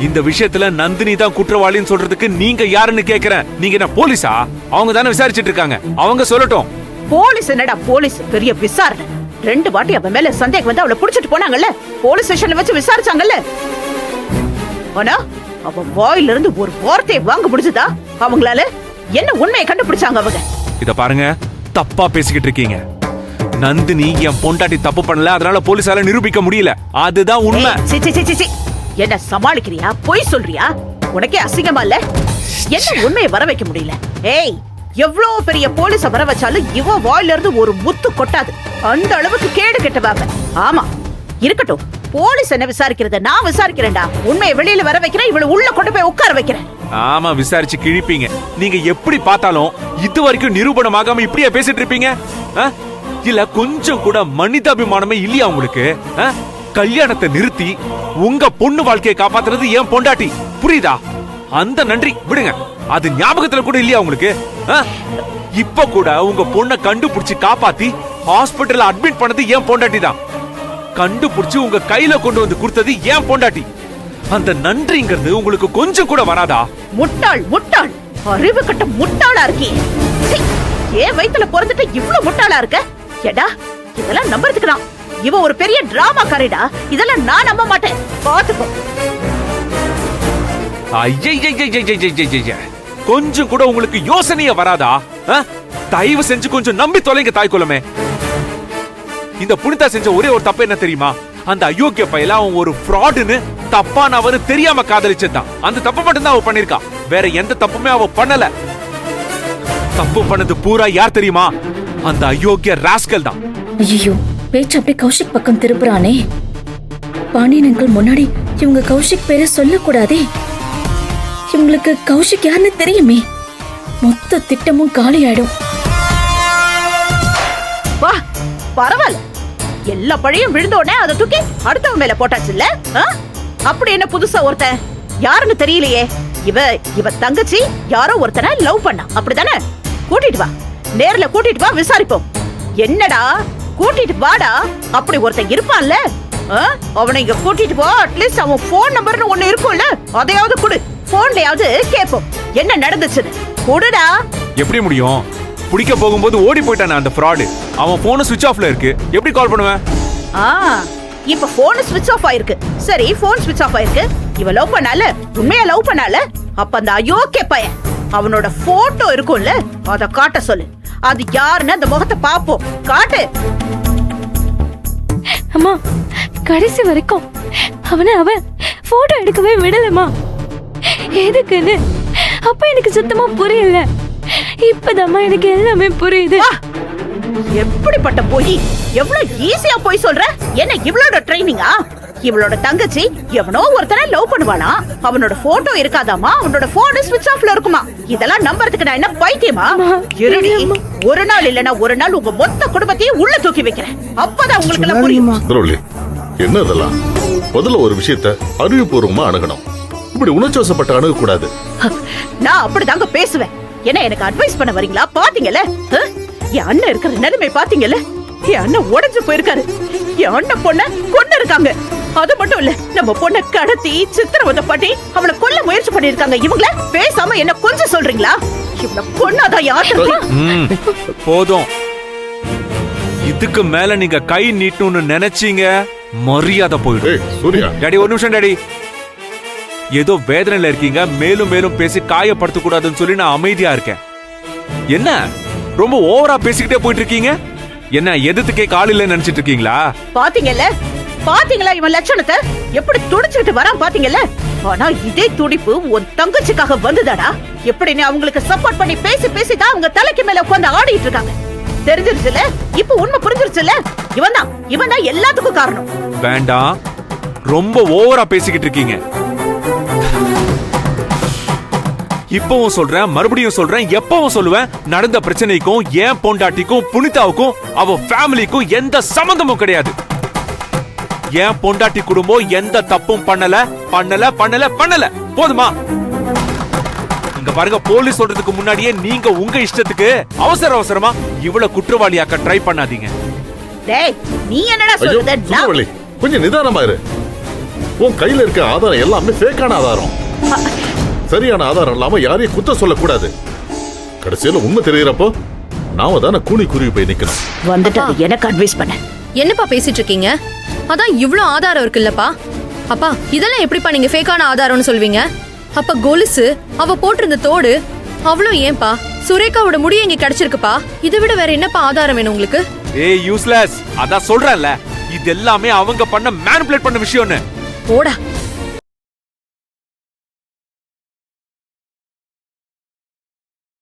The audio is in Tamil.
இந்த விஷயத்துல நந்தினி தான் குற்றவாளின்னு சொல்றதுக்கு நீங்க யாருன்னு கேக்குறேன். நீங்க என்ன போலீஸா? அவங்க தானே விசாரிச்சிட்டு இருக்காங்க, அவங்க சொல்லட்டும். போலீஸ் என்னடா போலீஸ், பெரிய விசாரணை. 2 வாட்டி அவ மேல சந்தேகம் வந்து அவளை புடிச்சிட்டு போனாங்கல்ல, போலீஸ் ஸ்டேஷன்ல வச்சு விசாரிச்சாங்கல்ல. ஆனா அவ வாயில இருந்து ஒரு வார்த்தையை வாங்க முடிஞ்சதா? அவங்களால என்ன உண்மையை கண்டுபிடிச்சாங்க அவங்க? இத பாருங்க, தப்பா பேசிக்கிட்டு இருக்கீங்க. நந்தினி என் பொண்டாட்டி தப்பு பண்ணல, அதனால போலீஸால நிரூபிக்க முடியல, அதுதான் உண்மை. என்ன சமாளிக்கிறியா? பொய் சொல்றியா? உனக்கே அசிங்கமா இல்ல? என்ன உண்மையை வர வைக்க முடியல? ஏய், எவ்வளவு பெரிய போலீஸ வர வச்சாலும் இவ வாயில இருந்து ஒரு முத்து கொட்டாது. அந்த அளவுக்கு கேடு கெட்டவாங்க. ஆமா, இருக்கட்டும். போலீஸ் என்ன விசாரிக்கிறத நான் விசாரிக்கிறேன்டா. உண்மையை வெளியில வர வைக்கிறேன், இவளை உள்ள கொண்டு போய் உட்கார வைக்கிறேன். ஆமா, விசாரிச்சு கிழிப்பீங்க. நீங்க எப்படி பார்த்தாலும் இது வரைக்கும் நிரூபணம் ஆகாம இப்படியே பேசிட்டு இருப்பீங்க? இல்ல கொஞ்சம் கூட மனிதாபிமானமே இல்லையா உங்களுக்கு? கல்யாணத்தை நிறுத்தி உங்க பொண்ணு வாழ்க்கையை காப்பாத்துறது ஏன் பொண்டாட்டி, புரியுதா? அந்த நன்றி விடுங்க, அது ஞாபகத்துல கூட இல்லையா உங்களுக்கு? இப்ப கூட உங்க பொண்ணை கண்டுபிடிச்சு காப்பாத்தி ஹாஸ்பிடல்ல அட்மிட் பண்ணது ஏன் பொண்டாட்டி தான். கண்டுபிடிச்சு உங்க கையில கொண்டு வந்து கொடுத்தது ஏன் பொண்டாட்டி. அந்த நன்றிங்கிறது உங்களுக்கு கொஞ்சம் கூட வராதா? முட்டாள் முட்டாள், அறிவு கட்ட முட்டாளா இருக்கீங்க. ஏன் வயித்துல பிறந்துட்டு இவ்வளவு முட்டாளா இருக்க? ஏடா, இதெல்லாம் நம்புறதுக்கு தான். இவ ஒரு பெரிய டிராமா காரிடா. இதெல்லாம் நான் நம்ப மாட்டேன், பாத்துக்கோ. கொஞ்சம் கூட உங்களுக்கு யோசனையே வராதா? தயவு செஞ்சு கொஞ்சம் நம்பி தொலைங்க தாய்க்குலமே. இந்த புனிதா செஞ்ச ஒரே ஒரு தப்பு என்ன தெரியுமா? அந்த அயோக்கிய பையல அவன் ஒரு ஃப்ராடுன்னு தப்பானவனு தெரியாம காதலிச்சதான். அந்த தப்பு மட்டும் தான் அவ பண்ணிருக்கா, வேற எந்த தப்புமே அவ பண்ணல. தப்பு பண்ணது பூரா யார் தெரியுமா? அந்த அயோக்கிய ராஸ்கல் தான். ஐயோ, பேச்சு அப்படியே கௌஷிக் பக்கம் திருப்புறானே. பாண்டியன் அங்கிள் முன்னாடி இவங்க கௌஷிக் பேரை சொல்லக்கூடாதே. இவங்களுக்கு கௌஷிக் யாருன்னு தெரியுமே. மொத்த திட்டமும் காலி ஆயிடும். வா, பரவாயில்ல. எல்லா பழையும் விழுந்தோடனே அதை தூக்கி அடுத்தவன் மேல போட்டாச்சு இல்ல? அப்படி என்ன புதுசா ஒருத்தன் யாருன்னு தெரியலையே. இவ தங்கச்சி யாரோ ஒருத்தனை லவ் பண்ணா, அப்படித்தானே? கூட்டிட்டு வா, நேர்ல கூட்டிட்டு வா, விசாரிப்போம். என்னடா, கூட்டிட்டு வாடா. அப்படி ஒருத்தன் இருப்பான்ல, அவனை இங்க கூட்டிட்டு போ. அட்லீஸ்ட் அவன் போன் நம்பர்னு ஒண்ணு இருக்கும்ல, அதையாவது கொடு. போன்லயாவது கேப்போம் என்ன நடந்துச்சுன்னு. கொடுடா. எப்படி முடியும்? பிடிக்க போகும்போது ஓடி போயிட்டானே அந்த ஃப்ராடு. அவன் போன் ஸ்விட்ச் ஆஃப்ல இருக்கு, எப்படி கால் பண்ணுவேன்? இப்ப போன் ஸ்விட்ச் ஆஃப் ஆயிருக்கு. சரி, போன் ஸ்விட்ச் ஆஃப் ஆயிருக்கு. இவ லவ் பண்ணால, உண்மையா லவ் பண்ணால. அப்ப அந்த அயோக்கிய பையன் அவனோட போட்டோ இருக்கும்ல, அத காட்ட சொல்லு. அது யாருன்னு அந்த முகத்தை பாப்போம். காட்டு. அம்மா, கடைசி வரைக்கும் அவன் போட்டோ எடுக்கவே விடலமா. எதுக்குன்னு அப்ப எனக்கு சுத்தமா புரியல. இப்பதாம்மா எனக்கு எல்லாமே புரியுது. எப்படிப்பட்ட போய், எவ்வளவு ஈஸியா போய் சொல்ற? என்ன இவளோட ட்ரைனிங்கா? இவளோட தங்கச்சி எவனோ ஒருத்தனை லவ் பண்ணுவானா, அவனோட போட்டோ இருக்காதாமா, அவனோட போன் ஸ்விட்ச் ஆஃப்ல இருக்குமா. இதெல்லாம் நம்புறதுக்கு நான் என்ன பைத்தியமா? இருடி, ஒரு நாள் இல்லனா ஒரு நாள் உங்க மொத்த குடும்பத்தையும் உள்ள தூக்கி வைக்கிறேன். அப்பதான் உங்களுக்கு எல்லாம் புரியும். என்ன இதெல்லாம்? முதல்ல ஒரு விஷயத்தை அறிவுபூர்வமா அணுகணும். இப்படி உணர்ச்சிவசப்பட்டு அணுக கூடாது. நான் அப்படிதாங்க பேசுவேன். என்ன எனக்கு அட்வைஸ் பண்ண வரீங்களா? பாத்தீங்கல்ல, என் அண்ணன் இருக்கிற நிலைமை பாத்தீங்கல்ல. என் அண்ணன் உடைஞ்சு போயிருக்காரு. என் அண்ணன் பொண்ண கொண்டு இருக்காங்க. அது மட்டும் இல்ல, நம்ம பொண்ண கடத்தி சித்திரவதை பண்ணி அவளை கொல்ல முயற்சி பண்ணிருக்காங்க. இவங்கள பேசாம என்ன கொஞ்சம் சொல்றீங்களா? இவள கொன்னாதான் யாரு? போதும். இதுக்கு மேல நீங்க கை நீட்டணும்னு நினைச்சீங்க, மரியாதை போயிடும். டாடி, ஒரு நிமிஷம் டாடி. ஏதோ வேதனையில இருக்கீங்க, மேலும் மேலும் பேசி காயப்படுத்த கூடாதுன்னு சொல்லி நான் அமைதியா இருக்கேன். என்ன ரொம்ப ஓவரா பேசிக்கிட்டே போயிட்டு இருக்கீங்க? என்ன எதிர்த்துக்கே கால் இல்லைன்னு நினைச்சிட்டு இருக்கீங்களா? பாத்தீங்கல்ல, பாத்தீங்களா இவன் லட்சணத்தை? எப்படி துடிச்சுக்கிட்டு வரான் பாத்தீங்கல்ல? ஆனா இதே துடிப்பு உன் தங்கச்சிக்காக வந்துதாடா. எப்படி நீ அவங்களுக்கு சப்போர்ட் பண்ணி பேசி பேசிதான் அவங்க தலைக்கு மேல உட்கார்ந்து ஆடிட்டு இருக்காங்க. தெரிஞ்சிருச்சுல, இப்ப உண்மை புரிஞ்சிருச்சுல. இவன் தான் எல்லாத்துக்கும் காரணம். வேண்டாம், ரொம்ப ஓவரா பேசிக்கிட்டு இருக்கீங்க. இப்பவும் சொல்றேன், மறுபடியும் சொல்றேன், எப்பவும் சொல்லுவேன். நடந்த பிரச்சனைக்கும் ஏன் பொண்டாட்டிக்கும் புனிதாவுக்கும் அவ ஃபேமிலிக்கும் எந்த சம்பந்தமும் கிடையாது. ஏன் பொண்டாட்டி குடும்பம் எந்த தப்பும் பண்ணல பண்ணல பண்ணல பண்ணல. போதுமா? இங்க பாருங்க, போலீஸ் சொல்றதுக்கு முன்னாடியே நீங்க உங்க இஷ்டத்துக்கு அவசர அவசரமா இவ்வளவு குற்றவாளியாக்க ட்ரை பண்ணாதீங்க. டேய், நீ என்னடா சொல்றது? கொஞ்சம் நிதானமா இரு. உன் கையில இருக்க ஆதாரம் எல்லாமே ஃபேக்கான ஆதாரம். சரியான ஆதாரம் இல்லாம யாரையும் குத்தம் சொல்லக்கூடாது. கடைசியில உண்மை தெரியுறப்போ நாம தானே கூனி குருவி போய் நிக்கணும். வந்துட்டு அது எனக்கு அட்வைஸ் பண்ண. என்னப்பா பேசிட்டு இருக்கீங்க? அதான் இவ்ளோ ஆதாரம் இருக்குல்லப்பா. அப்பா இதெல்லாம் எப்படிப்பா நீங்க ஃபேக்கான ஆதாரம்னு சொல்வீங்க? அப்ப கொலுசு, அவ போட்டிருந்த தோடு, அவ்வளோ ஏன்பா? சுரேகாவோட முடி இங்க கிடைச்சிருக்குப்பா. இதை விட வேற என்னப்பா ஆதாரம் வேணும் உங்களுக்கு? ஏய் யூஸ்லெஸ், அதான் சொல்றேன்ல, இது எல்லாமே அவங்க பண்ண மேனிபுலேட் பண்ண விஷயம்னு. போடா.